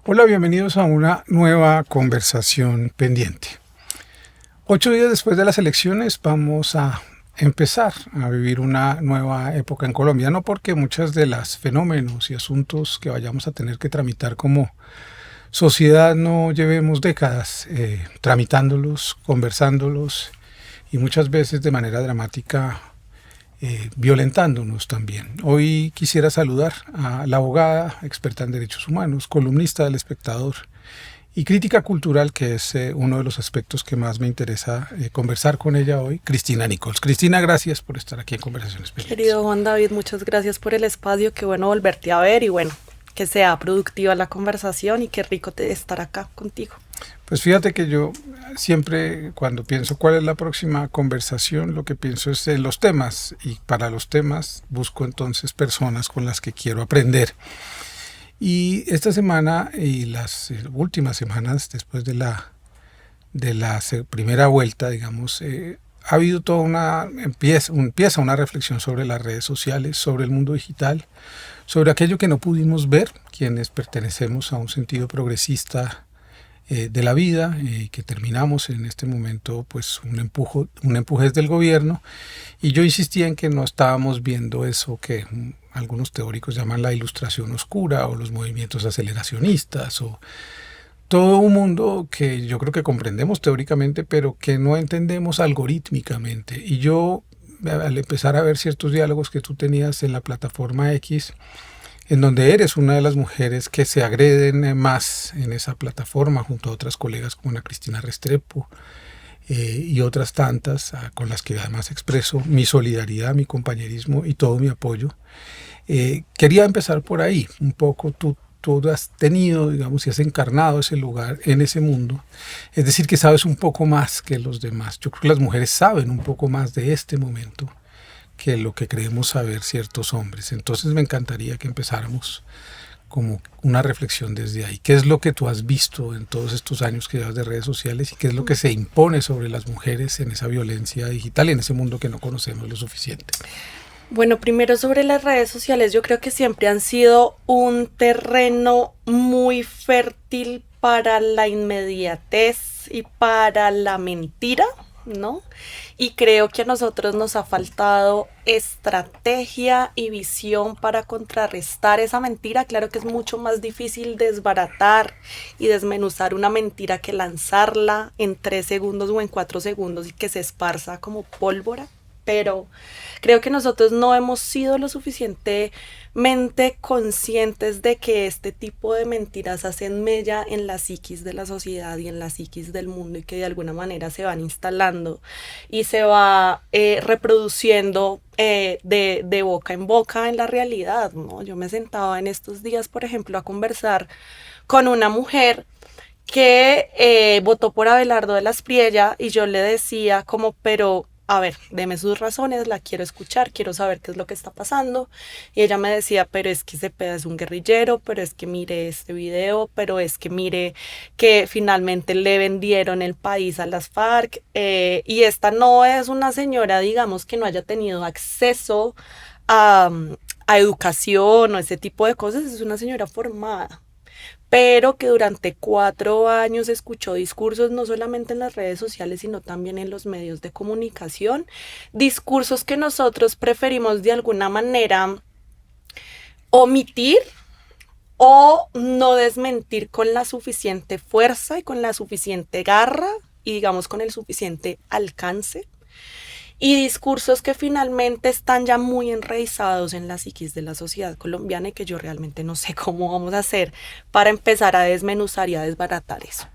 Hola, bienvenidos a una nueva conversación pendiente. 8 días después de las elecciones vamos a empezar a vivir una nueva época en Colombia, no porque muchos de los fenómenos y asuntos que vayamos a tener que tramitar como sociedad no llevemos décadas tramitándolos, conversándolos y muchas veces de manera dramática violentándonos también. Hoy quisiera saludar a la abogada, experta en derechos humanos, columnista del Espectador y crítica cultural, que es uno de los aspectos que más me interesa conversar con ella hoy, Cristina Nichols. Cristina, gracias por estar aquí en Conversaciones Pendientes. Querido Juan David, muchas gracias por el espacio, qué bueno volverte a ver y bueno, que sea productiva la conversación y qué rico estar acá contigo. Pues fíjate que yo siempre cuando pienso cuál es la próxima conversación, lo que pienso es en los temas, y para los temas busco entonces personas con las que quiero aprender. Y esta semana y las últimas semanas después de la primera vuelta, digamos, ha habido toda empieza una reflexión sobre las redes sociales, sobre el mundo digital, sobre aquello que no pudimos ver, quienes pertenecemos a un sentido progresista de la vida, que terminamos en este momento pues un empuje desde el gobierno, y yo insistía en que no estábamos viendo eso que algunos teóricos llaman la ilustración oscura o los movimientos aceleracionistas o todo un mundo que yo creo que comprendemos teóricamente pero que no entendemos algorítmicamente. Y yo, al empezar a ver ciertos diálogos que tú tenías en la plataforma X, en donde eres una de las mujeres que se agreden más en esa plataforma, junto a otras colegas como Ana Cristina Restrepo y otras tantas, con las que además expreso mi solidaridad, mi compañerismo y todo mi apoyo. Quería empezar por ahí, un poco tú has tenido, digamos, y has encarnado ese lugar en ese mundo, es decir, que sabes un poco más que los demás. Yo creo que las mujeres saben un poco más de este momento que lo que creemos saber ciertos hombres. Entonces me encantaría que empezáramos como una reflexión desde ahí. ¿Qué es lo que tú has visto en todos estos años que llevas de redes sociales y qué es lo que se impone sobre las mujeres en esa violencia digital y en ese mundo que no conocemos lo suficiente? Bueno, primero sobre las redes sociales, yo creo que siempre han sido un terreno muy fértil para la inmediatez y para la mentira, ¿no? Y creo que a nosotros nos ha faltado estrategia y visión para contrarrestar esa mentira. Claro que es mucho más difícil desbaratar y desmenuzar una mentira que lanzarla en 3 segundos o en 4 segundos y que se esparza como pólvora. Pero creo que nosotros no hemos sido lo suficientemente conscientes de que este tipo de mentiras hacen mella en la psiquis de la sociedad y en la psiquis del mundo y que de alguna manera se van instalando y se va reproduciendo de boca en boca en la realidad, ¿no? Yo me sentaba en estos días, por ejemplo, a conversar con una mujer que votó por Abelardo de la Espriella y yo le decía como, pero a ver, deme sus razones, la quiero escuchar, quiero saber qué es lo que está pasando. Y ella me decía, pero es que Cepeda es un guerrillero, pero es que mire este video, pero es que mire que finalmente le vendieron el país a las FARC. Y esta no es una señora, digamos, que no haya tenido acceso a, a educación o ese tipo de cosas, es una señora formada, pero que durante 4 años escuchó discursos no solamente en las redes sociales, sino también en los medios de comunicación, discursos que nosotros preferimos de alguna manera omitir o no desmentir con la suficiente fuerza y con la suficiente garra y digamos con el suficiente alcance. Y discursos que finalmente están ya muy enraizados en la psiquis de la sociedad colombiana y que yo realmente no sé cómo vamos a hacer para empezar a desmenuzar y a desbaratar eso.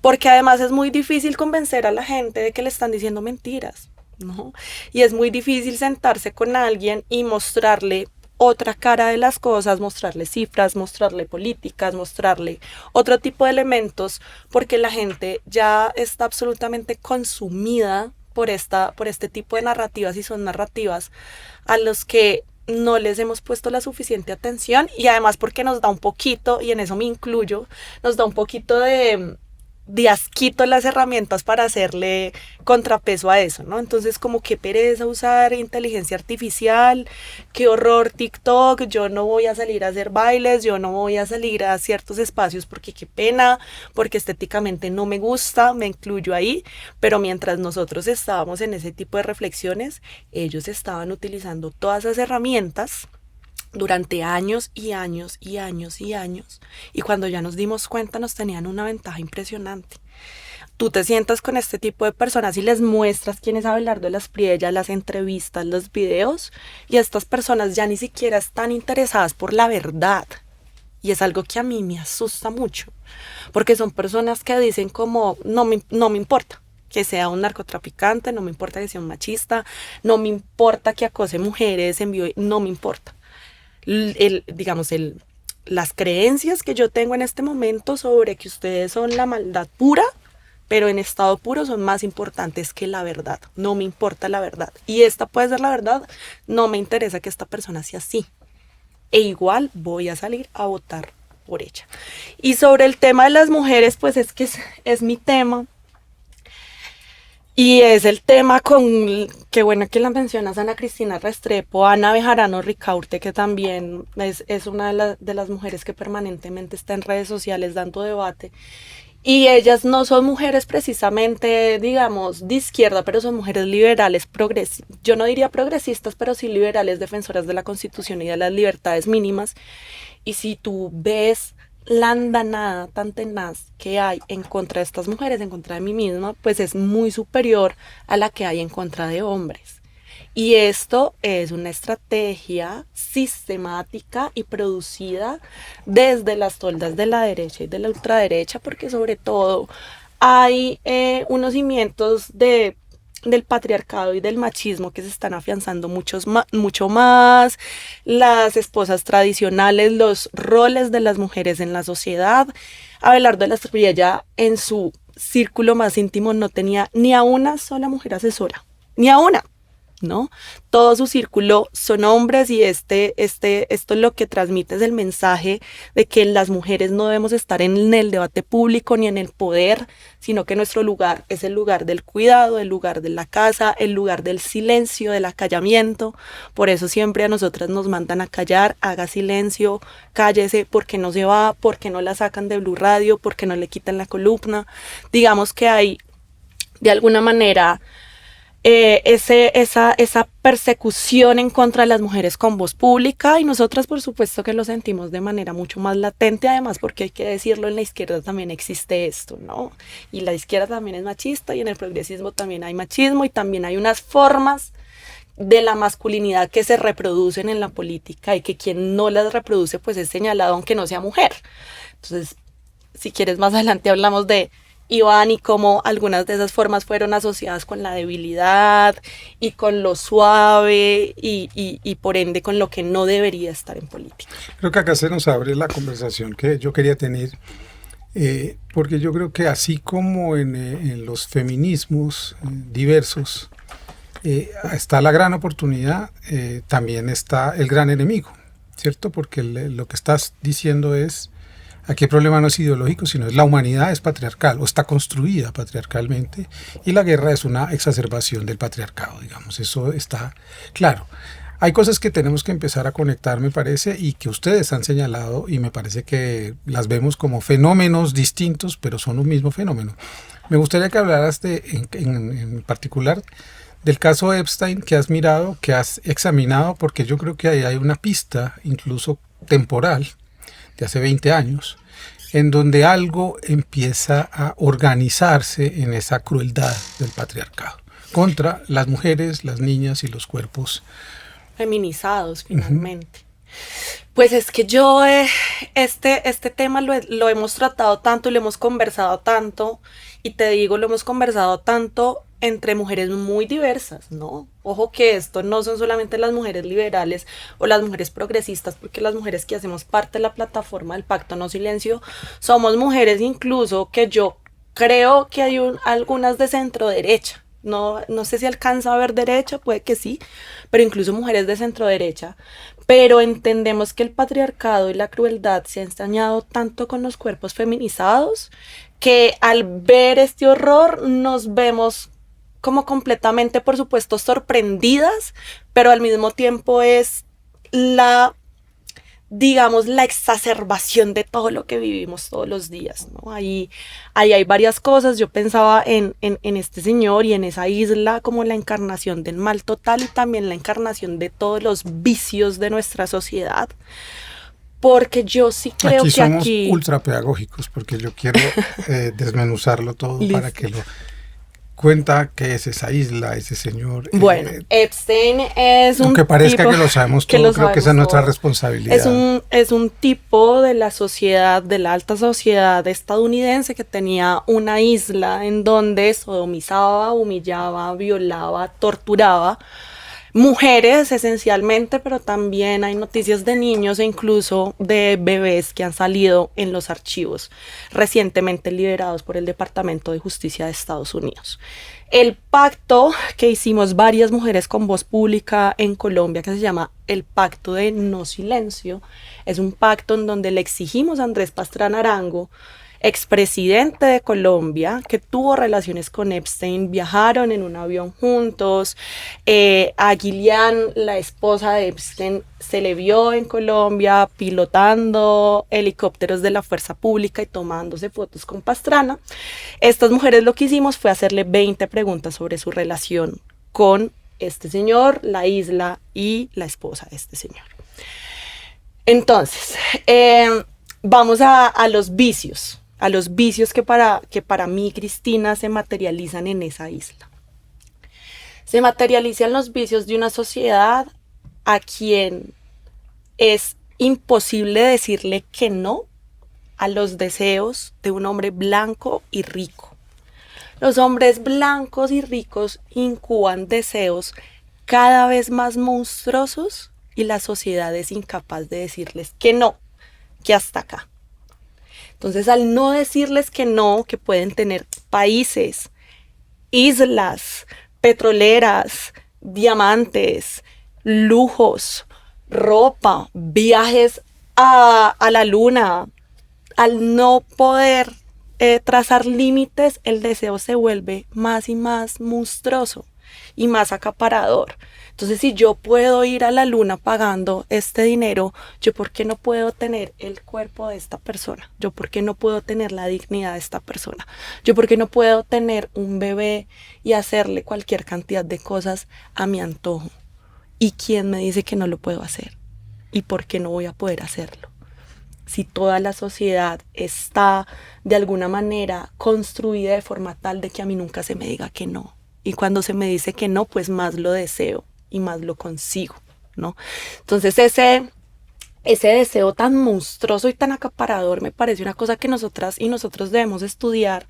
Porque además es muy difícil convencer a la gente de que le están diciendo mentiras, ¿no? Y es muy difícil sentarse con alguien y mostrarle otra cara de las cosas, mostrarle cifras, mostrarle políticas, mostrarle otro tipo de elementos, porque la gente ya está absolutamente consumida por este tipo de narrativas y son narrativas a los que no les hemos puesto la suficiente atención y además porque nos da un poquito, y en eso me incluyo, nos da un poquito de asquito las herramientas para hacerle contrapeso a eso, ¿no? Entonces como qué pereza usar inteligencia artificial, qué horror TikTok, yo no voy a salir a hacer bailes, yo no voy a salir a ciertos espacios porque qué pena, porque estéticamente no me gusta, me incluyo ahí, pero mientras nosotros estábamos en ese tipo de reflexiones, ellos estaban utilizando todas esas herramientas durante años y años y años y años, y cuando ya nos dimos cuenta nos tenían una ventaja impresionante. Tú te sientas con este tipo de personas y les muestras quién es Abelardo de las Priellas, las entrevistas, los videos, y estas personas ya ni siquiera están interesadas por la verdad. Y es algo que a mí me asusta mucho, porque son personas que dicen como, no me importa que sea un narcotraficante, no me importa que sea un machista, no me importa que acose mujeres en vivo, no me importa. Las creencias que yo tengo en este momento sobre que ustedes son la maldad pura, pero en estado puro, son más importantes que la verdad. No me importa la verdad. Y esta puede ser la verdad, no me interesa que esta persona sea así. E igual voy a salir a votar por ella. Y sobre el tema de las mujeres, pues es que es mi tema. Y es el tema qué bueno que la mencionas, Ana Cristina Restrepo, Ana Bejarano Ricaurte, que también es una de las mujeres que permanentemente está en redes sociales dando debate. Y ellas no son mujeres precisamente, digamos, de izquierda, pero son mujeres liberales, yo no diría progresistas, pero sí liberales, defensoras de la Constitución y de las libertades mínimas. Y si tú ves la andanada tan tenaz que hay en contra de estas mujeres, en contra de mí misma, pues es muy superior a la que hay en contra de hombres. Y esto es una estrategia sistemática y producida desde las toldas de la derecha y de la ultraderecha, porque sobre todo hay unos cimientos del patriarcado y del machismo que se están afianzando mucho más, las esposas tradicionales, los roles de las mujeres en la sociedad. Abelardo de las Priellas en su círculo más íntimo no tenía ni a una sola mujer asesora, ni a una, ¿no? Todo su círculo son hombres y esto lo que transmite es el mensaje de que las mujeres no debemos estar en el debate público ni en el poder, sino que nuestro lugar es el lugar del cuidado, el lugar de la casa, el lugar del silencio, del acallamiento. Por eso siempre a nosotras nos mandan a callar, haga silencio, cállese, porque no se va, porque no la sacan de Blue Radio, porque no le quitan la columna. Digamos que hay, de alguna manera, esa persecución en contra de las mujeres con voz pública, y nosotras por supuesto que lo sentimos de manera mucho más latente, además porque hay que decirlo, en la izquierda también existe esto, ¿no? Y la izquierda también es machista y en el progresismo también hay machismo y también hay unas formas de la masculinidad que se reproducen en la política y que quien no las reproduce pues es señalado aunque no sea mujer. Entonces, si quieres más adelante hablamos de Iván y cómo algunas de esas formas fueron asociadas con la debilidad y con lo suave y por ende con lo que no debería estar en política. Creo que acá se nos abre la conversación que yo quería tener, porque yo creo que así como en los feminismos diversos está la gran oportunidad, también está el gran enemigo, ¿cierto? Porque lo que estás diciendo es: aquí el problema no es ideológico, sino es la humanidad es patriarcal o está construida patriarcalmente, y la guerra es una exacerbación del patriarcado, digamos, eso está claro. Hay cosas que tenemos que empezar a conectar, me parece, y que ustedes han señalado, y me parece que las vemos como fenómenos distintos, pero son un mismo fenómeno. Me gustaría que hablaras en particular del caso Epstein, que has mirado, que has examinado, porque yo creo que ahí hay una pista, incluso temporal, de hace 20 años, en donde algo empieza a organizarse en esa crueldad del patriarcado contra las mujeres, las niñas y los cuerpos feminizados finalmente. Pues es que yo este tema lo hemos tratado tanto, lo hemos conversado tanto, y te digo, lo hemos conversado tanto entre mujeres muy diversas, ¿no? Ojo que esto no son solamente las mujeres liberales o las mujeres progresistas, porque las mujeres que hacemos parte de la plataforma del Pacto No Silencio somos mujeres incluso que yo creo que hay algunas de centro derecha, no sé si alcanza a ver derecha, puede que sí, pero incluso mujeres de centro derecha. Pero entendemos que el patriarcado y la crueldad se han ensañado tanto con los cuerpos feminizados que al ver este horror nos vemos como completamente, por supuesto, sorprendidas, pero al mismo tiempo es la, digamos, la exacerbación de todo lo que vivimos todos los días, ¿no? Ahí hay varias cosas. Yo pensaba en este señor y en esa isla como la encarnación del mal total y también la encarnación de todos los vicios de nuestra sociedad. Porque yo sí creo aquí que somos aquí... ultra pedagógicos porque yo quiero desmenuzarlo todo Listo. para que lo cuenta qué es esa isla, ese señor. Bueno, Epstein es un aunque parezca tipo que lo sabemos todo, creo que esa es nuestra responsabilidad. Es un tipo de la sociedad, de la alta sociedad estadounidense que tenía una isla en donde sodomizaba, humillaba, violaba, torturaba mujeres esencialmente, pero también hay noticias de niños e incluso de bebés que han salido en los archivos recientemente liberados por el Departamento de Justicia de Estados Unidos. El pacto que hicimos varias mujeres con voz pública en Colombia, que se llama el Pacto de No Silencio, es un pacto en donde le exigimos a Andrés Pastrana Arango, expresidente de Colombia, que tuvo relaciones con Epstein, viajaron en un avión juntos. A Gillian, la esposa de Epstein, se le vio en Colombia pilotando helicópteros de la fuerza pública y tomándose fotos con Pastrana. Estas mujeres lo que hicimos fue hacerle 20 preguntas sobre su relación con este señor, la isla y la esposa de este señor. Entonces, vamos a los vicios. A los vicios que para mí, Cristina, se materializan en esa isla. Se materializan los vicios de una sociedad a quien es imposible decirle que no a los deseos de un hombre blanco y rico. Los hombres blancos y ricos incuban deseos cada vez más monstruosos y la sociedad es incapaz de decirles que no, que hasta acá. Entonces, al no decirles que no, que pueden tener países, islas, petroleras, diamantes, lujos, ropa, viajes a la luna, al no poder trazar límites, el deseo se vuelve más y más monstruoso y más acaparador. Entonces, si yo puedo ir a la luna pagando este dinero, ¿yo por qué no puedo tener el cuerpo de esta persona? ¿Yo por qué no puedo tener la dignidad de esta persona? ¿Yo por qué no puedo tener un bebé y hacerle cualquier cantidad de cosas a mi antojo? ¿Y quién me dice que no lo puedo hacer? ¿Y por qué no voy a poder hacerlo? Si toda la sociedad está de alguna manera construida de forma tal de que a mí nunca se me diga que no. Y cuando se me dice que no, pues más lo deseo y más lo consigo, ¿no? Entonces ese deseo tan monstruoso y tan acaparador me parece una cosa que nosotras y nosotros debemos estudiar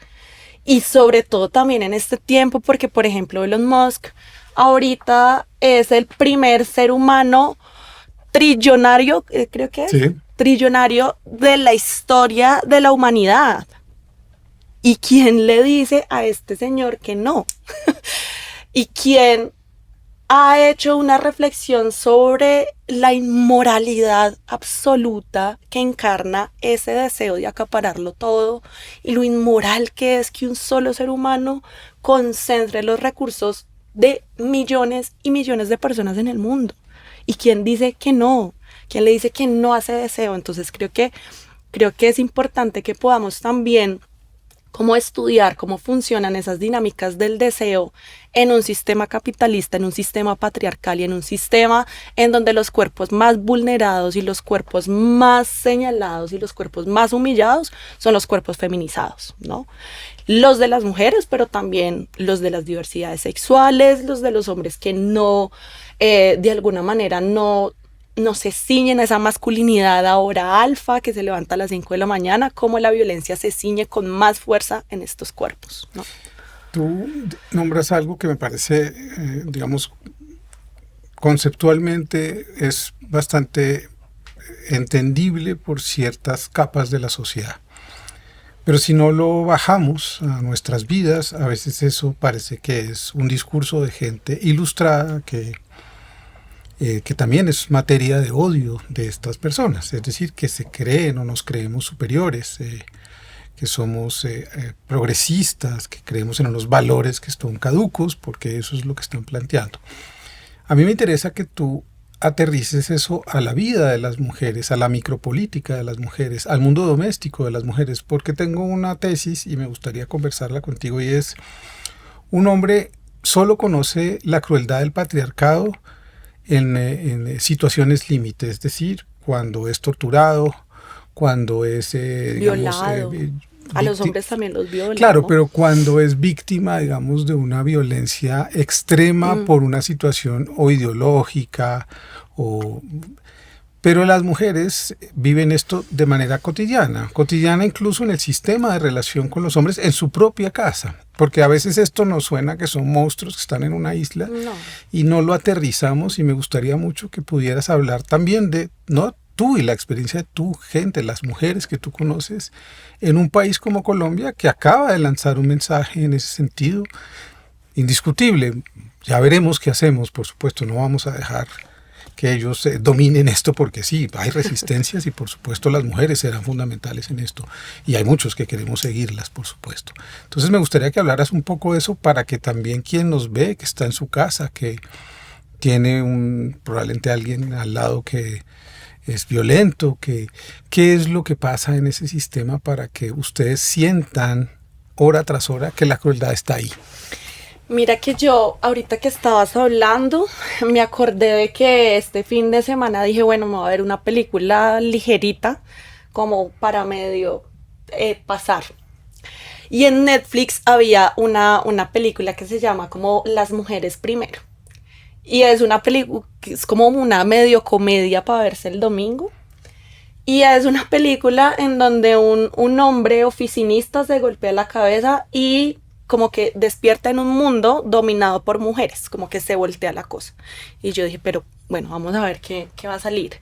y sobre todo también en este tiempo porque, por ejemplo, Elon Musk ahorita es el primer ser humano trillonario, creo que es, sí, trillonario de la historia de la humanidad. ¿Y quién le dice a este señor que no? ¿Y quién ha hecho una reflexión sobre la inmoralidad absoluta que encarna ese deseo de acapararlo todo y lo inmoral que es que un solo ser humano concentre los recursos de millones y millones de personas en el mundo? ¿Y quién dice que no? ¿Quién le dice que no hace deseo? Entonces creo que es importante que podamos también cómo estudiar cómo funcionan esas dinámicas del deseo en un sistema capitalista, en un sistema patriarcal y en un sistema en donde los cuerpos más vulnerados y los cuerpos más señalados y los cuerpos más humillados son los cuerpos feminizados, ¿no? Los de las mujeres, pero también los de las diversidades sexuales, los de los hombres que no, de alguna manera no se ciñen a esa masculinidad ahora alfa que se levanta a las 5 de la mañana, como la violencia se ciñe con más fuerza en estos cuerpos, ¿no? Tú nombras algo que me parece, digamos, conceptualmente es bastante entendible por ciertas capas de la sociedad. Pero si no lo bajamos a nuestras vidas, a veces eso parece que es un discurso de gente ilustrada que también es materia de odio de estas personas. Es decir, que se creen o nos creemos superiores, que somos progresistas, que creemos en unos valores que están caducos, porque eso es lo que están planteando. A mí me interesa que tú aterrices eso a la vida de las mujeres, a la micropolítica de las mujeres, al mundo doméstico de las mujeres, porque tengo una tesis y me gustaría conversarla contigo, y es: un hombre solo conoce la crueldad del patriarcado en situaciones límite, es decir, cuando es torturado, cuando es violado. A los hombres también los violan. Claro, ¿no? pero cuando es víctima, digamos, de una violencia extrema por una situación o ideológica, pero las mujeres viven esto de manera cotidiana incluso en el sistema de relación con los hombres en su propia casa, porque a veces esto nos suena que son monstruos que están en una isla y no lo aterrizamos, y me gustaría mucho que pudieras hablar también de, ¿no?, tú y la experiencia de tu gente, las mujeres que tú conoces en un país como Colombia, que acaba de lanzar un mensaje en ese sentido indiscutible. Ya veremos qué hacemos, por supuesto, no vamos a dejar que ellos dominen esto, porque sí, hay resistencias y por supuesto las mujeres serán fundamentales en esto, y hay muchos que queremos seguirlas, por supuesto. Entonces me gustaría que hablaras un poco de eso, para que también quien nos ve, que está en su casa, que tiene probablemente alguien al lado que es violento, qué es lo que pasa en ese sistema para que ustedes sientan hora tras hora que la crueldad está ahí. Mira que yo, ahorita que estabas hablando, me acordé de que este fin de semana dije, bueno, me voy a ver una película ligerita, como para medio pasar. Y en Netflix había una película que se llama como Las Mujeres Primero. Y es una película que es como una medio comedia para verse el domingo. Y es una película en donde un hombre oficinista se golpea la cabeza y como que despierta en un mundo dominado por mujeres, como que se voltea la cosa. Y yo dije, pero bueno, vamos a ver qué va a salir.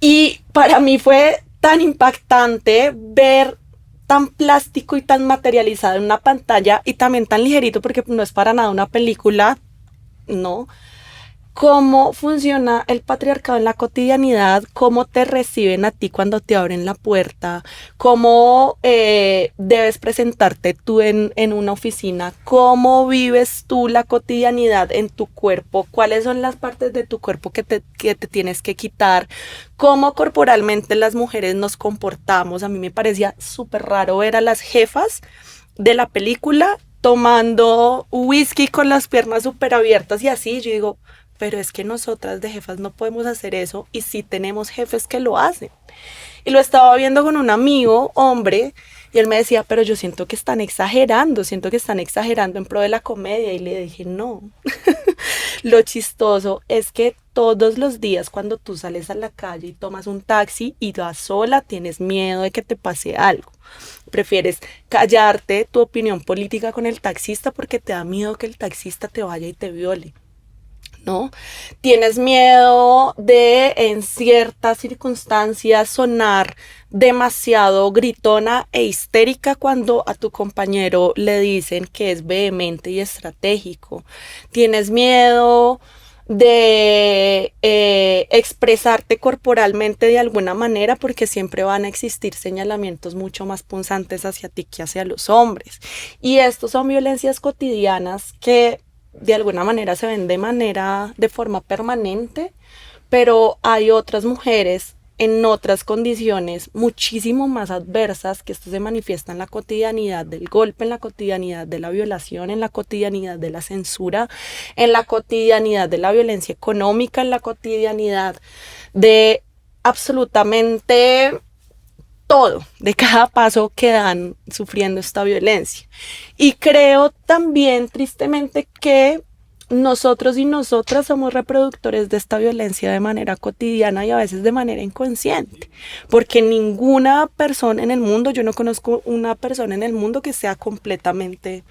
Y para mí fue tan impactante ver tan plástico y tan materializado en una pantalla, y también tan ligerito, porque no es para nada una película, ¿no? Cómo funciona el patriarcado en la cotidianidad, cómo te reciben a ti cuando te abren la puerta, cómo debes presentarte tú en una oficina, cómo vives tú la cotidianidad en tu cuerpo, cuáles son las partes de tu cuerpo que te tienes que quitar, cómo corporalmente las mujeres nos comportamos. A mí me parecía súper raro ver a las jefas de la película tomando whisky con las piernas súper abiertas y así. Yo digo, pero es que nosotras de jefas no podemos hacer eso, y sí tenemos jefes que lo hacen. Y lo estaba viendo con un amigo, hombre, y él me decía, pero yo siento que están exagerando en pro de la comedia. Y le dije, no. Lo chistoso es que todos los días cuando tú sales a la calle y tomas un taxi y vas sola, tienes miedo de que te pase algo. Prefieres callarte tu opinión política con el taxista porque te da miedo que el taxista te vaya y te viole, ¿no? Tienes miedo de, en ciertas circunstancias, sonar demasiado gritona e histérica cuando a tu compañero le dicen que es vehemente y estratégico. Tienes miedo de expresarte corporalmente de alguna manera, porque siempre van a existir señalamientos mucho más punzantes hacia ti que hacia los hombres. Y estos son violencias cotidianas que de alguna manera se ven de forma permanente, pero hay otras mujeres en otras condiciones muchísimo más adversas que esto se manifiesta en la cotidianidad del golpe, en la cotidianidad de la violación, en la cotidianidad de la censura, en la cotidianidad de la violencia económica, en la cotidianidad de absolutamente todo, de cada paso que dan sufriendo esta violencia. Y creo también, tristemente, que nosotros y nosotras somos reproductores de esta violencia de manera cotidiana y a veces de manera inconsciente, porque ninguna persona en el mundo, yo no conozco una persona en el mundo que sea completamente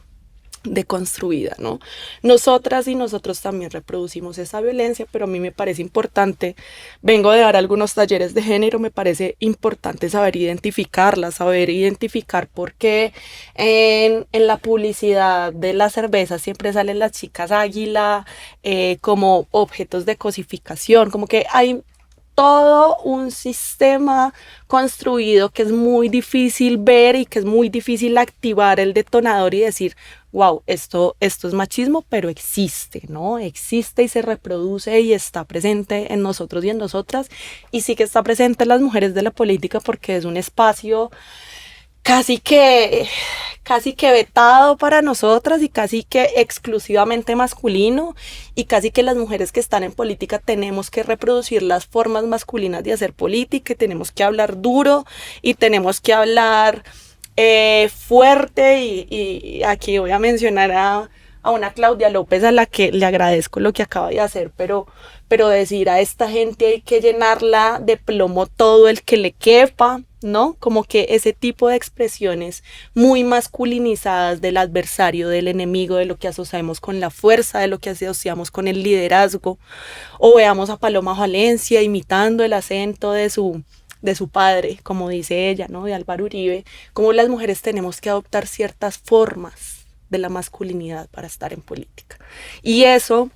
deconstruida, ¿no? Nosotras y nosotros también reproducimos esa violencia, pero a mí me parece importante, vengo de dar algunos talleres de género, me parece importante saber identificarla, saber identificar por qué en la publicidad de la cerveza siempre salen las chicas águila como objetos de cosificación, como que hay todo un sistema construido que es muy difícil ver y que es muy difícil activar el detonador y decir, wow, esto es machismo, pero existe, ¿no? Existe y se reproduce y está presente en nosotros y en nosotras. Y sí que está presente en las mujeres de la política porque es un espacio casi que vetado para nosotras y casi que exclusivamente masculino, y casi que las mujeres que están en política tenemos que reproducir las formas masculinas de hacer política, y tenemos que hablar duro y tenemos que hablar fuerte, y aquí voy a mencionar a una Claudia López a la que le agradezco lo que acaba de hacer, pero decir a esta gente hay que llenarla de plomo todo el que le quepa, ¿no? Como que ese tipo de expresiones muy masculinizadas del adversario, del enemigo, de lo que asociamos con la fuerza, de lo que asociamos con el liderazgo, o veamos a Paloma Valencia imitando el acento de su padre, como dice ella, ¿no? De Álvaro Uribe, como las mujeres tenemos que adoptar ciertas formas de la masculinidad para estar en política. Y eso,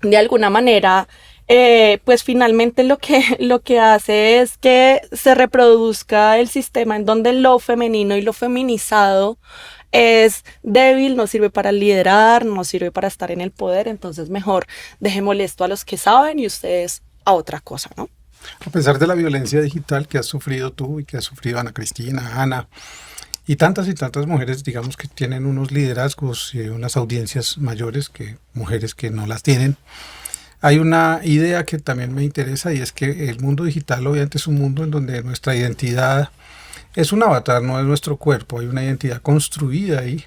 de alguna manera, pues finalmente lo que hace es que se reproduzca el sistema en donde lo femenino y lo feminizado es débil, no sirve para liderar, no sirve para estar en el poder, entonces mejor dejémosle esto a los que saben y ustedes a otra cosa, ¿no? A pesar de la violencia digital que has sufrido tú y que has sufrido Ana Cristina, Ana, y tantas mujeres, digamos, que tienen unos liderazgos y unas audiencias mayores que mujeres que no las tienen, hay una idea que también me interesa, y es que el mundo digital obviamente es un mundo en donde nuestra identidad es un avatar, no es nuestro cuerpo, hay una identidad construida ahí.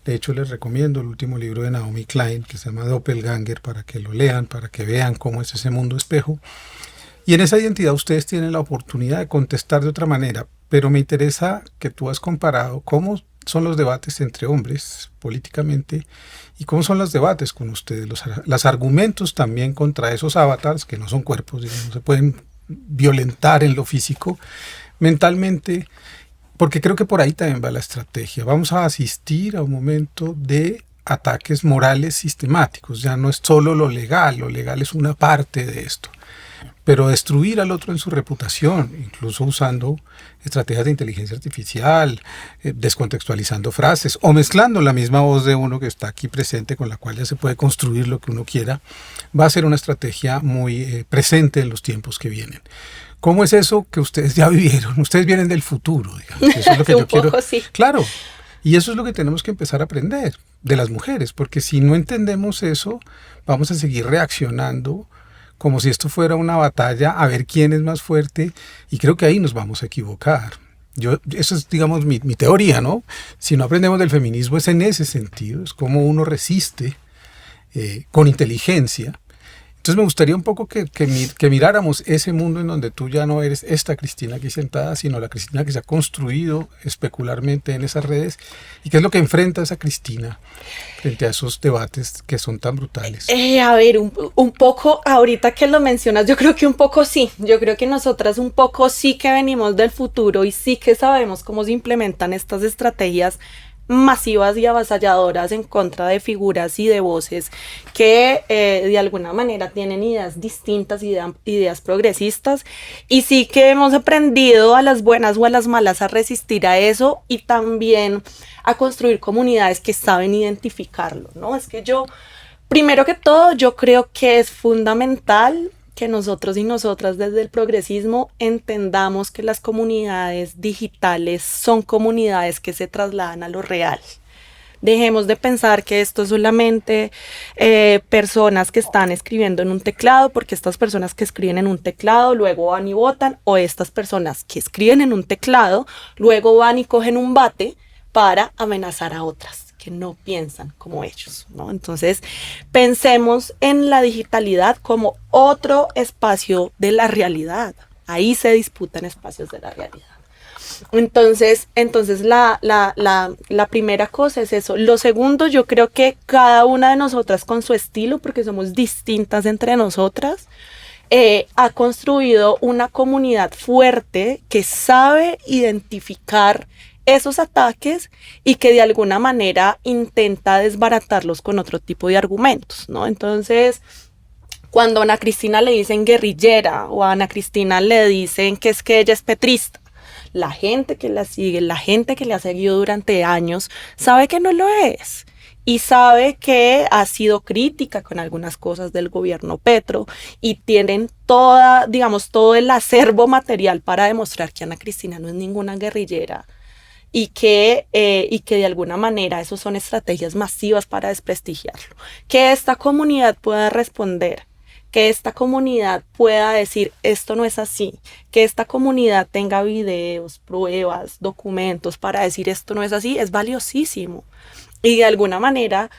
De hecho, les recomiendo el último libro de Naomi Klein, que se llama Doppelganger, para que lo lean, para que vean cómo es ese mundo espejo. Y en esa identidad ustedes tienen la oportunidad de contestar de otra manera, pero me interesa que tú has comparado cómo son los debates entre hombres políticamente y cómo son los debates con ustedes, los argumentos también contra esos avatars, que no son cuerpos, digamos, se pueden violentar en lo físico, mentalmente, porque creo que por ahí también va la estrategia. Vamos a asistir a un momento de ataques morales sistemáticos, ya no es solo lo legal es una parte de esto. Pero destruir al otro en su reputación, incluso usando estrategias de inteligencia artificial, descontextualizando frases o mezclando la misma voz de uno que está aquí presente con la cual ya se puede construir lo que uno quiera, va a ser una estrategia muy presente en los tiempos que vienen. ¿Cómo es eso que ustedes ya vivieron? Ustedes vienen del futuro, digamos. Eso es lo que yo quiero. Sí. Claro. Y eso es lo que tenemos que empezar a aprender de las mujeres, porque si no entendemos eso, vamos a seguir reaccionando como si esto fuera una batalla a ver quién es más fuerte, y creo que ahí nos vamos a equivocar. Eso es, digamos, mi teoría, ¿no? Si no aprendemos del feminismo es en ese sentido, es como uno resiste con inteligencia. Entonces me gustaría un poco que miráramos ese mundo en donde tú ya no eres esta Cristina aquí sentada, sino la Cristina que se ha construido especularmente en esas redes, y qué es lo que enfrenta esa Cristina frente a esos debates que son tan brutales. A ver, un poco, ahorita que lo mencionas, yo creo que un poco sí, yo creo que nosotras un poco sí que venimos del futuro y sí que sabemos cómo se implementan estas estrategias masivas y avasalladoras en contra de figuras y de voces que de alguna manera tienen ideas distintas, ideas progresistas, y sí que hemos aprendido a las buenas o a las malas a resistir a eso y también a construir comunidades que saben identificarlo, ¿no? Es que primero que todo, yo creo que es fundamental que nosotros y nosotras desde el progresismo entendamos que las comunidades digitales son comunidades que se trasladan a lo real. Dejemos de pensar que esto es solamente personas que están escribiendo en un teclado, porque estas personas que escriben en un teclado luego van y votan, o estas personas que escriben en un teclado luego van y cogen un bate para amenazar a otras que no piensan como ellos, ¿no? Entonces, pensemos en la digitalidad como otro espacio de la realidad. Ahí se disputan espacios de la realidad. Entonces la primera cosa es eso. Lo segundo, yo creo que cada una de nosotras con su estilo, porque somos distintas entre nosotras, ha construido una comunidad fuerte que sabe identificar esos ataques y que de alguna manera intenta desbaratarlos con otro tipo de argumentos, ¿no? Entonces, cuando a Ana Cristina le dicen guerrillera o a Ana Cristina le dicen que es que ella es petrista, la gente que la sigue, la gente que le ha seguido durante años, sabe que no lo es. Y sabe que ha sido crítica con algunas cosas del gobierno Petro y tienen todo el acervo material para demostrar que Ana Cristina no es ninguna guerrillera y que de alguna manera eso son estrategias masivas para desprestigiarlo. Que esta comunidad pueda responder, que esta comunidad pueda decir esto no es así, que esta comunidad tenga videos, pruebas, documentos para decir esto no es así, es valiosísimo. Y de alguna manera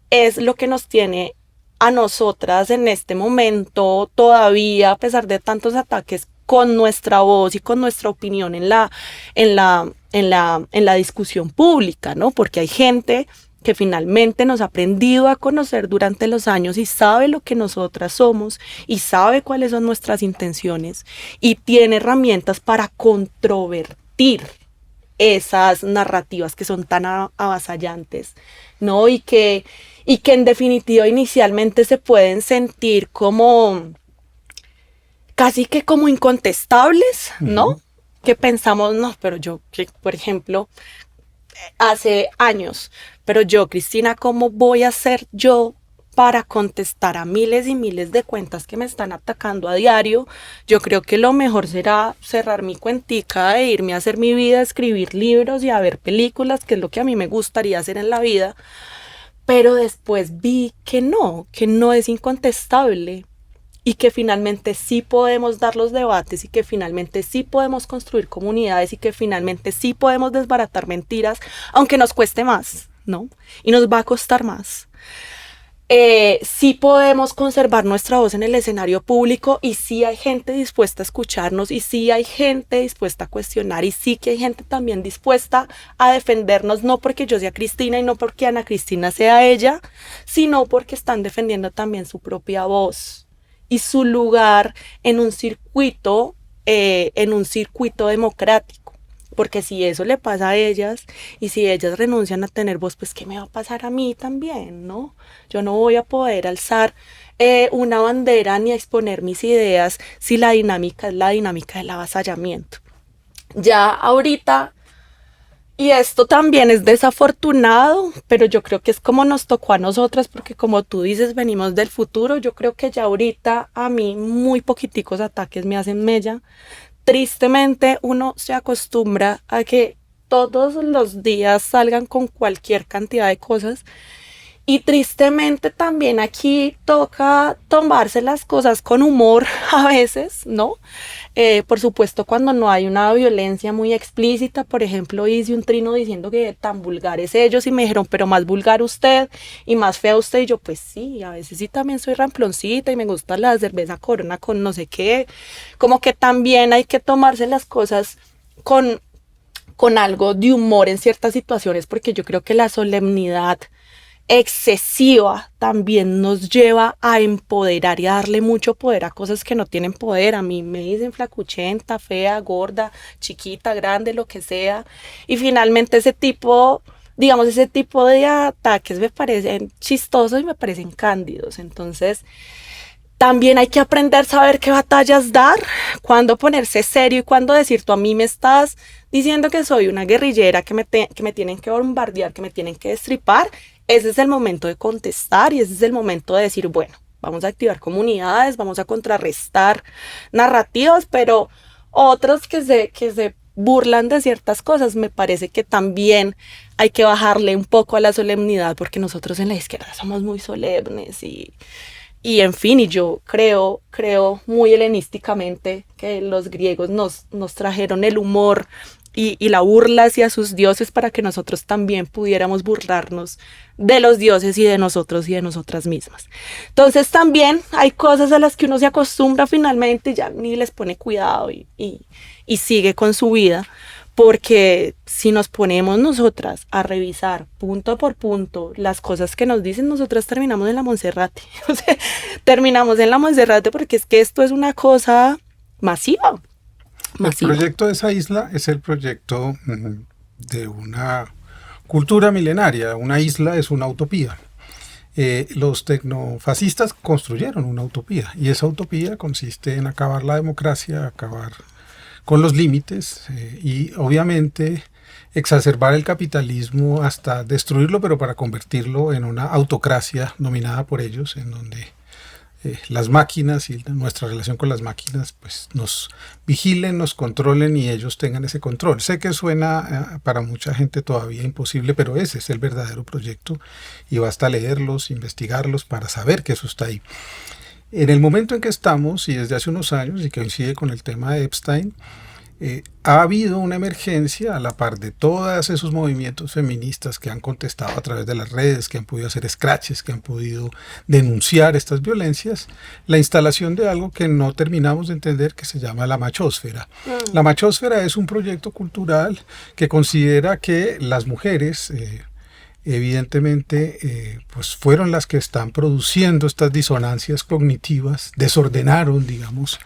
es lo que nos tiene a nosotras en este momento todavía, a pesar de tantos ataques, con nuestra voz y con nuestra opinión en la discusión pública, ¿no? Porque hay gente que finalmente nos ha aprendido a conocer durante los años y sabe lo que nosotras somos y sabe cuáles son nuestras intenciones y tiene herramientas para controvertir esas narrativas que son tan avasallantes, ¿no? Y que en definitiva inicialmente se pueden sentir como casi que como incontestables, ¿no? Uh-huh. Que pensamos, no, pero yo, que, por ejemplo, hace años, pero yo, Cristina, ¿cómo voy a ser yo para contestar a miles y miles de cuentas que me están atacando a diario? Yo creo que lo mejor será cerrar mi cuentica e irme a hacer mi vida, a escribir libros y a ver películas, que es lo que a mí me gustaría hacer en la vida. Pero después vi que no es incontestable y que finalmente sí podemos dar los debates y que finalmente sí podemos construir comunidades y que finalmente sí podemos desbaratar mentiras, aunque nos cueste más, ¿no? Y nos va a costar más. Sí podemos conservar nuestra voz en el escenario público y sí hay gente dispuesta a escucharnos y sí hay gente dispuesta a cuestionar y sí que hay gente también dispuesta a defendernos, no porque yo sea Cristina y no porque Ana Cristina sea ella, sino porque están defendiendo también su propia voz y su lugar en un circuito democrático. Porque si eso le pasa a ellas y si ellas renuncian a tener voz, pues ¿qué me va a pasar a mí también, no? Yo no voy a poder alzar una bandera ni a exponer mis ideas si la dinámica es la dinámica del avasallamiento. Ya ahorita, y esto también es desafortunado, pero yo creo que es como nos tocó a nosotras, porque como tú dices, venimos del futuro. Yo creo que ya ahorita a mí muy poquiticos ataques me hacen mella. Tristemente uno se acostumbra a que todos los días salgan con cualquier cantidad de cosas y tristemente también aquí toca tomarse las cosas con humor a veces, ¿no? Por supuesto cuando no hay una violencia muy explícita. Por ejemplo, hice un trino diciendo que tan vulgares ellos y me dijeron, pero más vulgar usted y más fea usted, y yo pues sí, a veces sí también soy ramploncita y me gusta la cerveza Corona con no sé qué, como que también hay que tomarse las cosas con algo de humor en ciertas situaciones, porque yo creo que la solemnidad excesiva también nos lleva a empoderar y a darle mucho poder a cosas que no tienen poder. A mí me dicen flacuchenta, fea, gorda, chiquita, grande, lo que sea, y finalmente ese tipo de ataques me parecen chistosos y me parecen cándidos. Entonces también hay que aprender a saber qué batallas dar, cuándo ponerse serio y cuándo decir, tú a mí me estás diciendo que soy una guerrillera, que me tienen que bombardear, que me tienen que destripar. Ese es el momento de contestar y ese es el momento de decir, bueno, vamos a activar comunidades, vamos a contrarrestar narrativas, pero otros que se burlan de ciertas cosas, me parece que también hay que bajarle un poco a la solemnidad, porque nosotros en la izquierda somos muy solemnes y en fin, y yo creo muy helenísticamente que los griegos nos trajeron el humor y la burla hacia sus dioses para que nosotros también pudiéramos burlarnos de los dioses y de nosotros y de nosotras mismas. Entonces también hay cosas a las que uno se acostumbra finalmente y ya ni les pone cuidado y sigue con su vida. Porque si nos ponemos nosotras a revisar punto por punto las cosas que nos dicen, nosotras terminamos en la Monserrate. O sea, terminamos en la Monserrate porque es que esto es una cosa masiva. El proyecto de esa isla es el proyecto de una cultura milenaria. Una isla es una utopía. Los tecnofascistas construyeron una utopía y esa utopía consiste en acabar la democracia, acabar con los límites y obviamente exacerbar el capitalismo hasta destruirlo, pero para convertirlo en una autocracia dominada por ellos, en donde las máquinas y nuestra relación con las máquinas pues nos vigilen, nos controlen y ellos tengan ese control. Sé que suena para mucha gente todavía imposible, pero ese es el verdadero proyecto y basta leerlos, investigarlos para saber que eso está ahí. En el momento en que estamos, y desde hace unos años, y que coincide con el tema de Epstein, ha habido una emergencia a la par de todos esos movimientos feministas que han contestado a través de las redes, que han podido hacer scratches, que han podido denunciar estas violencias, la instalación de algo que no terminamos de entender que se llama la machósfera. La machósfera es un proyecto cultural que considera que las mujeres evidentemente pues fueron las que están produciendo estas disonancias cognitivas, desordenaron, digamos,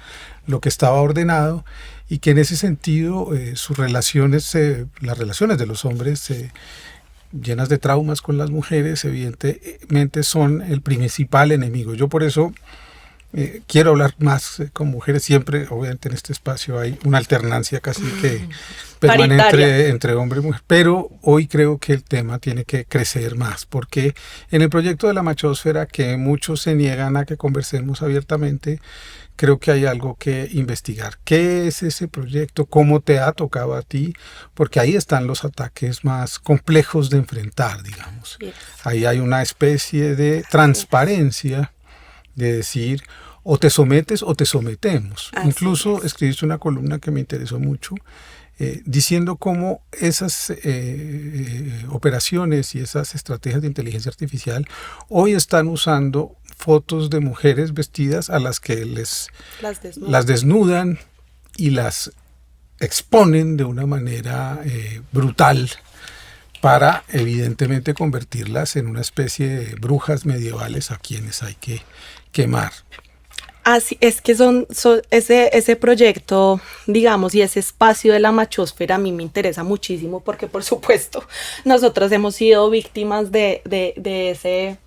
lo que estaba ordenado y que en ese sentido sus relaciones, las relaciones de los hombres llenas de traumas con las mujeres, evidentemente son el principal enemigo. Yo por eso quiero hablar más con mujeres. Siempre, obviamente en este espacio hay una alternancia casi que permanente entre hombre y mujer, pero hoy creo que el tema tiene que crecer más, porque en el proyecto de la machósfera, que muchos se niegan a que conversemos abiertamente, creo que hay algo que investigar. ¿Qué es ese proyecto? ¿Cómo te ha tocado a ti? Porque ahí están los ataques más complejos de enfrentar, digamos. Ahí hay una especie de transparencia de decir, o te sometes o te sometemos. Incluso escribiste una columna que me interesó mucho, diciendo cómo esas operaciones y esas estrategias de inteligencia artificial hoy están usando fotos de mujeres vestidas a las que las desnudan y las exponen de una manera brutal para evidentemente convertirlas en una especie de brujas medievales a quienes hay que quemar. Así es que ese proyecto, digamos, y ese espacio de la machósfera a mí me interesa muchísimo porque, por supuesto, nosotros hemos sido víctimas de ese,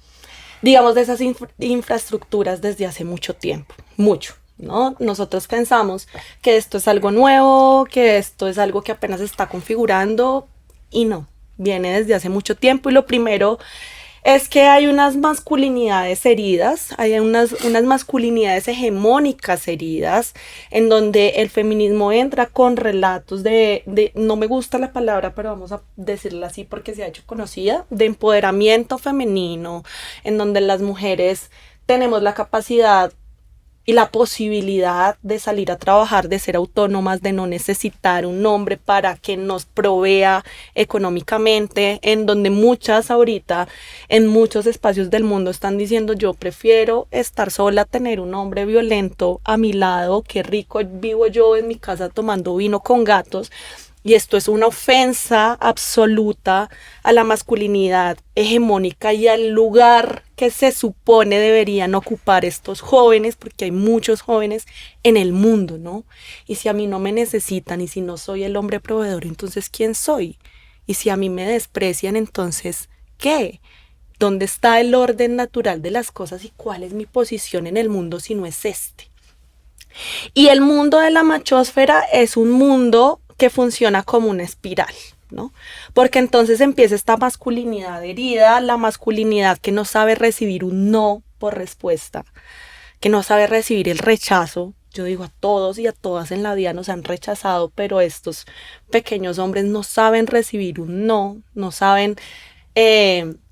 digamos, de esas infraestructuras desde hace mucho tiempo, mucho, ¿no? Nosotros pensamos que esto es algo nuevo, que esto es algo que apenas se está configurando y no, viene desde hace mucho tiempo y lo primero es que hay unas masculinidades heridas, hay unas masculinidades hegemónicas heridas, en donde el feminismo entra con relatos de, no me gusta la palabra, pero vamos a decirla así porque se ha hecho conocida, de empoderamiento femenino, en donde las mujeres tenemos la capacidad y la posibilidad de salir a trabajar, de ser autónomas, de no necesitar un hombre para que nos provea económicamente, en donde muchas ahorita, en muchos espacios del mundo están diciendo yo prefiero estar sola, tener un hombre violento a mi lado, qué rico vivo yo en mi casa tomando vino con gatos. Y esto es una ofensa absoluta a la masculinidad hegemónica y al lugar que se supone deberían ocupar estos jóvenes, porque hay muchos jóvenes en el mundo, ¿no? Y si a mí no me necesitan y si no soy el hombre proveedor, entonces ¿quién soy? Y si a mí me desprecian, entonces ¿qué? ¿Dónde está el orden natural de las cosas y cuál es mi posición en el mundo si no es este? Y el mundo de la machósfera es un mundo que funciona como una espiral, ¿no? Porque entonces empieza esta masculinidad herida, la masculinidad que no sabe recibir un no por respuesta, que no sabe recibir el rechazo. Yo digo, a todos y a todas en la vida nos han rechazado, pero estos pequeños hombres no saben recibir un no saben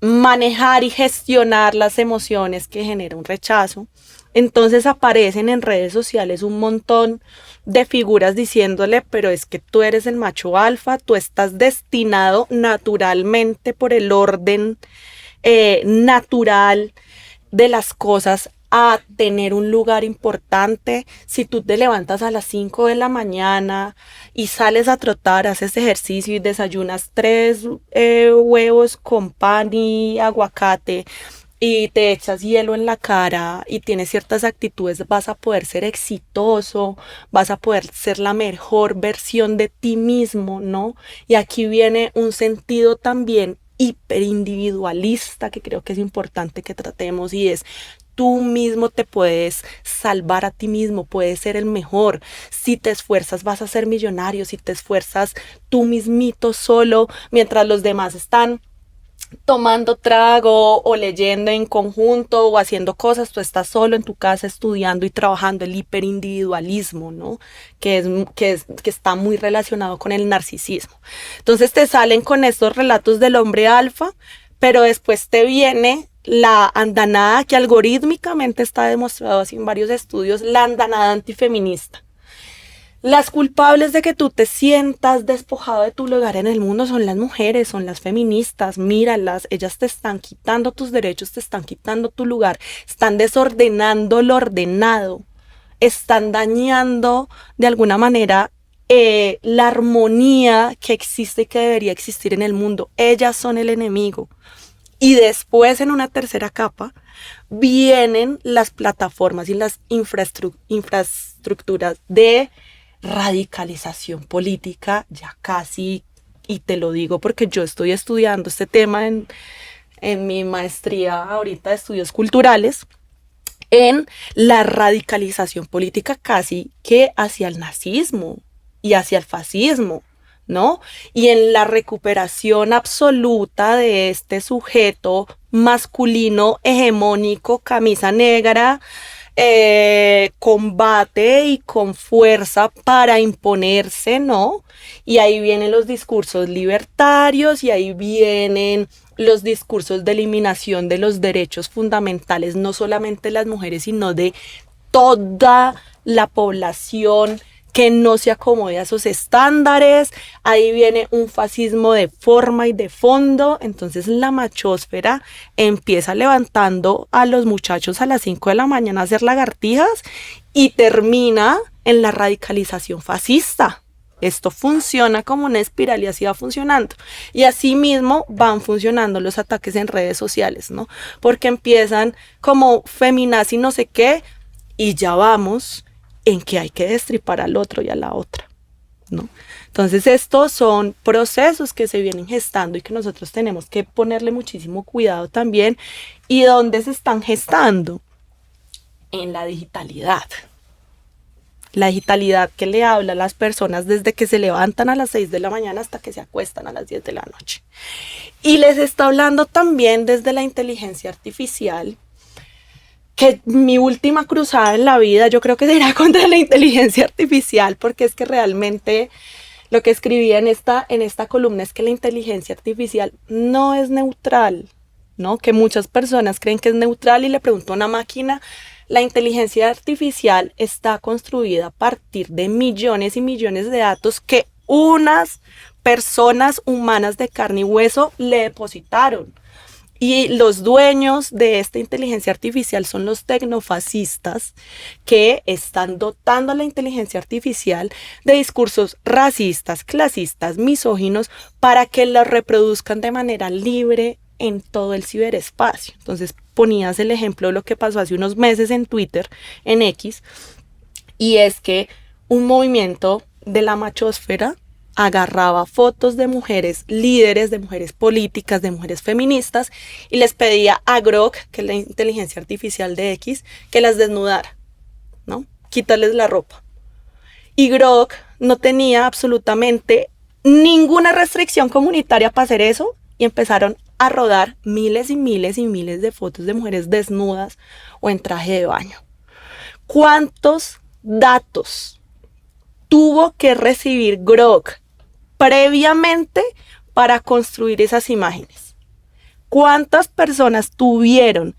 manejar y gestionar las emociones que genera un rechazo. Entonces aparecen en redes sociales un montón de figuras diciéndole, pero es que tú eres el macho alfa, tú estás destinado naturalmente por el orden natural de las cosas a tener un lugar importante. Si tú te levantas a las 5 de la mañana y sales a trotar, haces ejercicio y desayunas 3 huevos con pan y aguacate y te echas hielo en la cara y tienes ciertas actitudes, vas a poder ser exitoso, vas a poder ser la mejor versión de ti mismo, ¿no? Y aquí viene un sentido también hiperindividualista que creo que es importante que tratemos, y es: tú mismo te puedes salvar a ti mismo, puedes ser el mejor. Si te esfuerzas vas a ser millonario, si te esfuerzas tú mismito solo, mientras los demás están tomando trago o leyendo en conjunto o haciendo cosas, tú estás solo en tu casa estudiando y trabajando. El hiperindividualismo, ¿no? Que está muy relacionado con el narcisismo. Entonces te salen con estos relatos del hombre alfa, pero después te viene la andanada que algorítmicamente está demostrado así en varios estudios, la andanada antifeminista. Las culpables de que tú te sientas despojado de tu lugar en el mundo son las mujeres, son las feministas. Míralas, ellas te están quitando tus derechos, te están quitando tu lugar, están desordenando lo ordenado, están dañando de alguna manera la armonía que existe y que debería existir en el mundo. Ellas son el enemigo. Y después, en una tercera capa, vienen las plataformas y las infraestructuras de radicalización política, ya casi, y te lo digo porque yo estoy estudiando este tema en mi maestría ahorita de estudios culturales, en la radicalización política casi que hacia el nazismo y hacia el fascismo, ¿no? Y en la recuperación absoluta de este sujeto masculino hegemónico, camisa negra, combate y con fuerza para imponerse, ¿no? Y ahí vienen los discursos libertarios y ahí vienen los discursos de eliminación de los derechos fundamentales, no solamente de las mujeres, sino de toda la población que no se acomode a esos estándares. Ahí viene un fascismo de forma y de fondo. Entonces la machósfera empieza levantando a los muchachos a las 5 de la mañana a hacer lagartijas y termina en la radicalización fascista. Esto funciona como una espiral y así va funcionando. Y así mismo van funcionando los ataques en redes sociales, ¿no? Porque empiezan como feminazi no sé qué y ya vamos en que hay que destripar al otro y a la otra, ¿no? Entonces estos son procesos que se vienen gestando y que nosotros tenemos que ponerle muchísimo cuidado también. ¿Y dónde se están gestando? En la digitalidad. La digitalidad que le habla a las personas desde que se levantan a las 6 de la mañana hasta que se acuestan a las 10 de la noche. Y les está hablando también desde la inteligencia artificial, que mi última cruzada en la vida yo creo que será contra la inteligencia artificial, porque es que realmente lo que escribía en esta columna es que la inteligencia artificial no es neutral, ¿no? Que muchas personas creen que es neutral y le pregunto a una máquina. La inteligencia artificial está construida a partir de millones y millones de datos que unas personas humanas de carne y hueso le depositaron. Y los dueños de esta inteligencia artificial son los tecnofascistas que están dotando a la inteligencia artificial de discursos racistas, clasistas, misóginos, para que los reproduzcan de manera libre en todo el ciberespacio. Entonces ponías el ejemplo de lo que pasó hace unos meses en Twitter, en X, y es que un movimiento de la machósfera agarraba fotos de mujeres líderes, de mujeres políticas, de mujeres feministas, y les pedía a Grok, que es la inteligencia artificial de X, que las desnudara, ¿no? Quítales la ropa. Y Grok no tenía absolutamente ninguna restricción comunitaria para hacer eso, y empezaron a rodar miles y miles y miles de fotos de mujeres desnudas o en traje de baño. ¿Cuántos datos tuvo que recibir Grok previamente para construir esas imágenes? ¿Cuántas personas tuvieron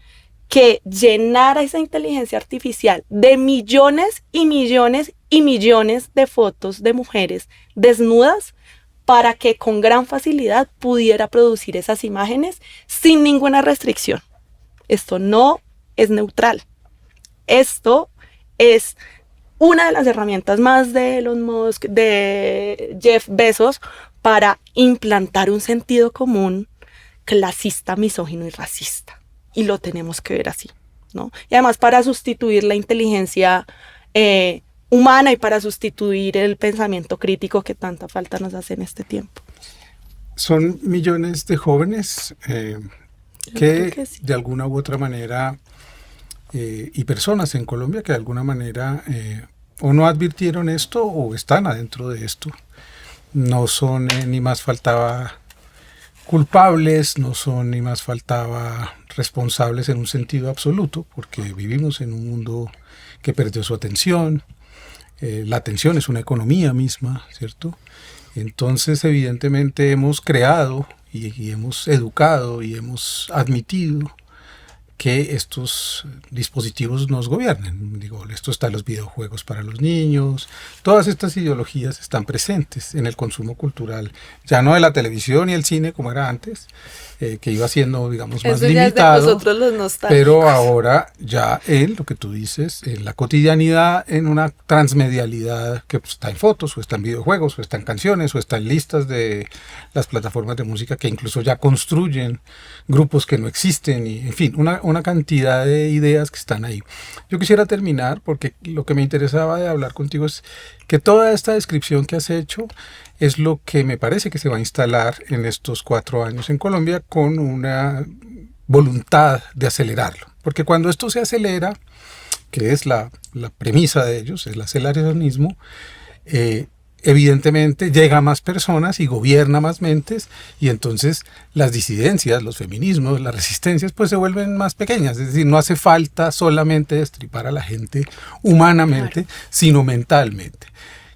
que llenar a esa inteligencia artificial de millones y millones y millones de fotos de mujeres desnudas para que con gran facilidad pudiera producir esas imágenes sin ninguna restricción? Esto no es neutral. esto es una de las herramientas más de Elon Musk, de Jeff Bezos, para implantar un sentido común clasista, misógino y racista. Y lo tenemos que ver así, ¿no? Y además para sustituir la inteligencia humana y para sustituir el pensamiento crítico que tanta falta nos hace en este tiempo. Son millones de jóvenes que sí, de alguna u otra manera, y personas en Colombia que de alguna manera o no advirtieron esto o están adentro de esto. No son ni más faltaba culpables, no son ni más faltaba responsables en un sentido absoluto, porque vivimos en un mundo que perdió su atención. La atención es una economía misma, ¿cierto? Entonces, evidentemente, hemos creado y hemos educado y hemos admitido que estos dispositivos nos gobiernen. Digo, esto está en los videojuegos para los niños. Todas estas ideologías están presentes en el consumo cultural, ya no de la televisión y el cine como era antes, que iba siendo, digamos, más limitado. Es de nosotros los nostálgicos. Pero ahora ya en lo que tú dices, en la cotidianidad, en una transmedialidad que pues, está en fotos, o está en videojuegos, o está en canciones, o está en listas de las plataformas de música que incluso ya construyen grupos que no existen, y en fin, una cantidad de ideas que están ahí. Yo quisiera terminar porque lo que me interesaba de hablar contigo es que toda esta descripción que has hecho es lo que me parece que se va a instalar en estos 4 años en Colombia con una voluntad de acelerarlo. Porque cuando esto se acelera, que es la premisa de ellos, el aceleracionismo, evidentemente llega a más personas y gobierna más mentes, y entonces las disidencias, los feminismos, las resistencias pues se vuelven más pequeñas. Es decir, no hace falta solamente destripar a la gente humanamente, claro, sino mentalmente.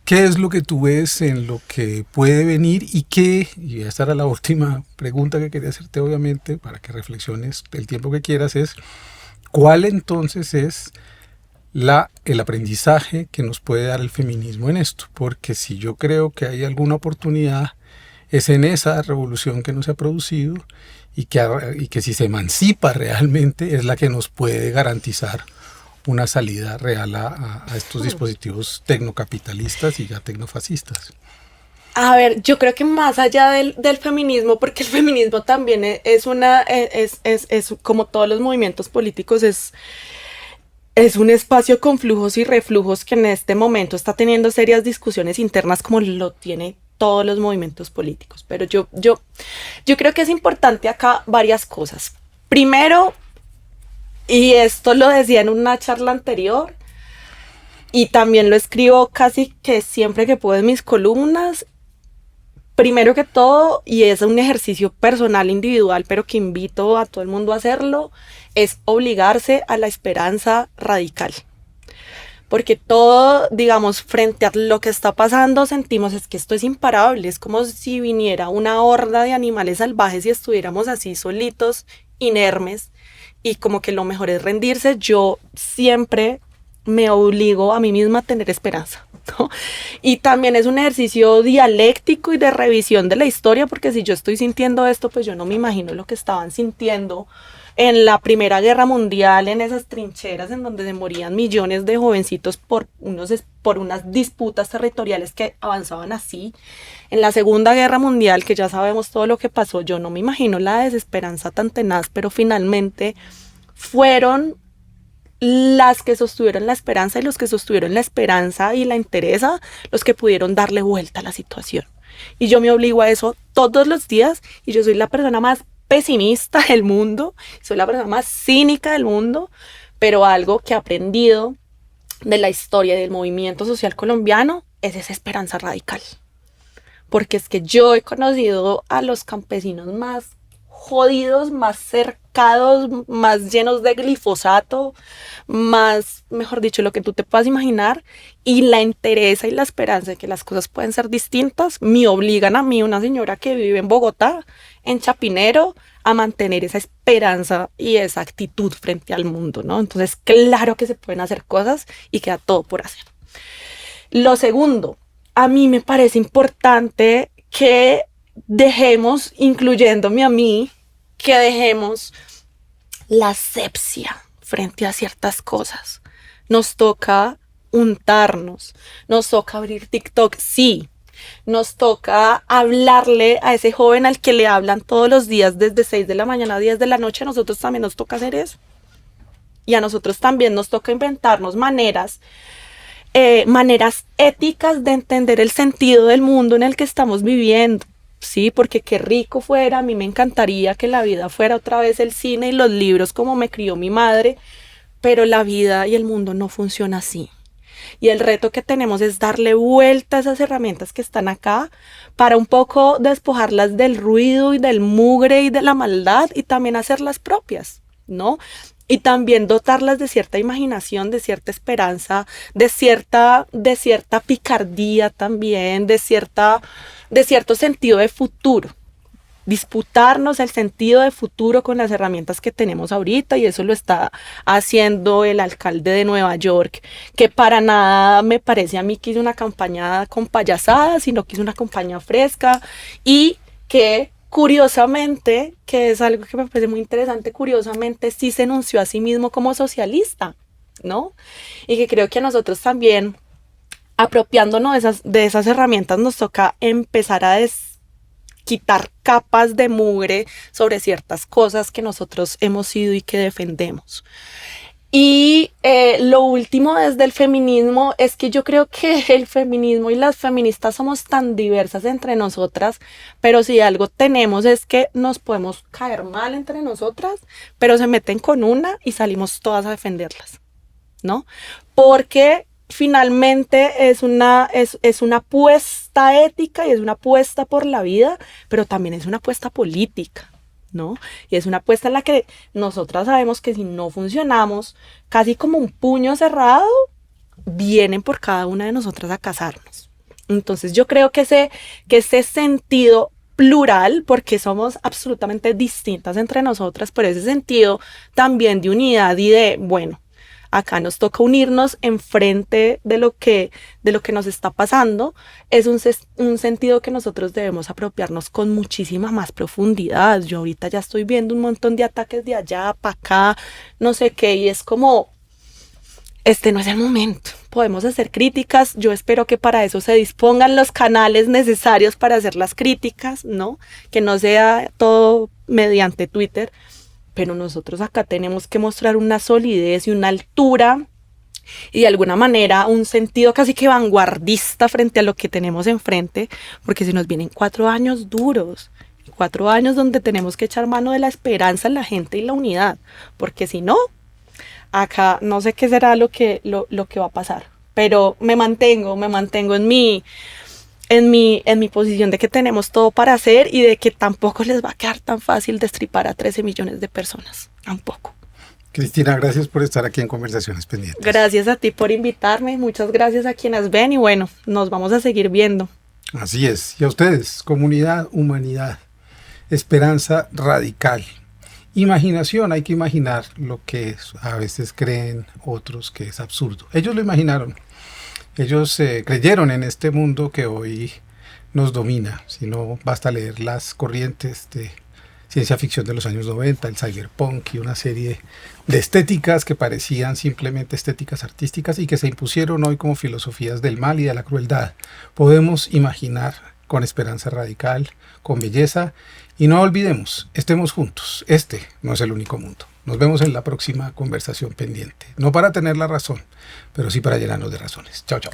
¿Qué es lo que tú ves en lo que puede venir y qué? Y esta era la última pregunta que quería hacerte, obviamente, para que reflexiones el tiempo que quieras, es ¿cuál entonces es el aprendizaje que nos puede dar el feminismo en esto? Porque si yo creo que hay alguna oportunidad, es en esa revolución que no se ha producido y que si se emancipa realmente es la que nos puede garantizar una salida real a estos dispositivos tecnocapitalistas y ya tecnofascistas. A ver, yo creo que más allá del feminismo, porque el feminismo también es como todos los movimientos políticos, es un espacio con flujos y reflujos que en este momento está teniendo serias discusiones internas como lo tiene todos los movimientos políticos. Pero yo creo que es importante acá varias cosas. Primero, y esto lo decía en una charla anterior, y también lo escribo casi que siempre que puedo en mis columnas, primero que todo, y es un ejercicio personal, individual, pero que invito a todo el mundo a hacerlo, es obligarse a la esperanza radical. Porque todo, digamos, frente a lo que está pasando, sentimos es que esto es imparable. Es como si viniera una horda de animales salvajes y estuviéramos así solitos, inermes, y como que lo mejor es rendirse. Yo siempre me obligo a mí misma a tener esperanza, ¿no? Y también es un ejercicio dialéctico y de revisión de la historia, porque si yo estoy sintiendo esto, pues yo no me imagino lo que estaban sintiendo en la Primera Guerra Mundial, en esas trincheras en donde se morían millones de jovencitos por unas disputas territoriales que avanzaban así. En la Segunda Guerra Mundial, que ya sabemos todo lo que pasó, yo no me imagino la desesperanza tan tenaz, pero finalmente fueron las que sostuvieron la esperanza y los que sostuvieron la esperanza y la entereza, los que pudieron darle vuelta a la situación. Y yo me obligo a eso todos los días, y yo soy la persona más pesimista del mundo, soy la persona más cínica del mundo, pero algo que he aprendido de la historia del movimiento social colombiano es esa esperanza radical. Porque es que yo he conocido a los campesinos más jodidos, más cercados, más llenos de glifosato, más, mejor dicho, lo que tú te puedas imaginar, y la entereza y la esperanza de que las cosas pueden ser distintas me obligan a mí, una señora que vive en Bogotá, en Chapinero, a mantener esa esperanza y esa actitud frente al mundo, ¿no? Entonces, claro que se pueden hacer cosas y queda todo por hacer. Lo segundo, a mí me parece importante que dejemos, incluyéndome a mí, que dejemos la asepsia frente a ciertas cosas. nos toca untarnos, nos toca abrir TikTok, sí, nos toca hablarle a ese joven al que le hablan todos los días desde 6 de la mañana a 10 de la noche, a nosotros también nos toca hacer eso. Y a nosotros también nos toca inventarnos maneras éticas de entender el sentido del mundo en el que estamos viviendo. Sí, porque qué rico fuera, a mí me encantaría que la vida fuera otra vez el cine y los libros como me crió mi madre, pero la vida y el mundo no funciona así. Y el reto que tenemos es darle vuelta a esas herramientas que están acá para un poco despojarlas del ruido y del mugre y de la maldad y también hacerlas propias, ¿no? Y también dotarlas de cierta imaginación, de cierta esperanza, de cierta picardía también, de cierto sentido de futuro. Disputarnos el sentido de futuro con las herramientas que tenemos ahorita, y eso lo está haciendo el alcalde de Nueva York, que para nada me parece a mí que hizo una campaña con payasadas, sino que hizo una campaña fresca y que curiosamente, que es algo que me parece muy interesante, curiosamente sí se enunció a sí mismo como socialista, ¿no? Y que creo que a nosotros también, apropiándonos de esas herramientas, nos toca empezar a quitar capas de mugre sobre ciertas cosas que nosotros hemos sido y que defendemos. Y lo último desde el feminismo es que yo creo que el feminismo y las feministas somos tan diversas entre nosotras, pero si algo tenemos es que nos podemos caer mal entre nosotras, pero se meten con una y salimos todas a defenderlas, ¿no? Porque finalmente es una apuesta ética y es una apuesta por la vida, pero también es una apuesta política, ¿no? Y es una apuesta en la que nosotras sabemos que si no funcionamos, casi como un puño cerrado, vienen por cada una de nosotras a cazarnos. Entonces yo creo que ese sentido plural, porque somos absolutamente distintas entre nosotras, pero ese sentido también de unidad y de, bueno, acá nos toca unirnos en frente de lo que nos está pasando, es un sentido que nosotros debemos apropiarnos con muchísima más profundidad. Yo ahorita ya estoy viendo un montón de ataques de allá para acá, no sé qué, y es como, este no es el momento. Podemos hacer críticas, yo espero que para eso se dispongan los canales necesarios para hacer las críticas, ¿no? Que no sea todo mediante Twitter. Pero nosotros acá tenemos que mostrar una solidez y una altura y de alguna manera un sentido casi que vanguardista frente a lo que tenemos enfrente, porque se nos vienen 4 años duros, 4 años donde tenemos que echar mano de la esperanza en la gente y la unidad, porque si no, acá no sé qué será lo que va a pasar, pero me mantengo en mi posición de que tenemos todo para hacer y de que tampoco les va a quedar tan fácil destripar a 13 millones de personas. Tampoco. Cristina, gracias por estar aquí en Conversaciones Pendientes. Gracias a ti por invitarme. Muchas gracias a quienes ven y bueno, nos vamos a seguir viendo. Así es. Y a ustedes, comunidad, humanidad, esperanza radical. Imaginación, hay que imaginar lo que a veces creen otros que es absurdo. Ellos lo imaginaron. Ellos creyeron en este mundo que hoy nos domina. Si no, basta leer las corrientes de ciencia ficción de los años 90, el cyberpunk y una serie de estéticas que parecían simplemente estéticas artísticas y que se impusieron hoy como filosofías del mal y de la crueldad. Podemos imaginar con esperanza radical, con belleza, y no olvidemos, estemos juntos. Este no es el único mundo. Nos vemos en la próxima Conversación Pendiente. No para tener la razón, pero sí para llenarnos de razones. Chao, chao.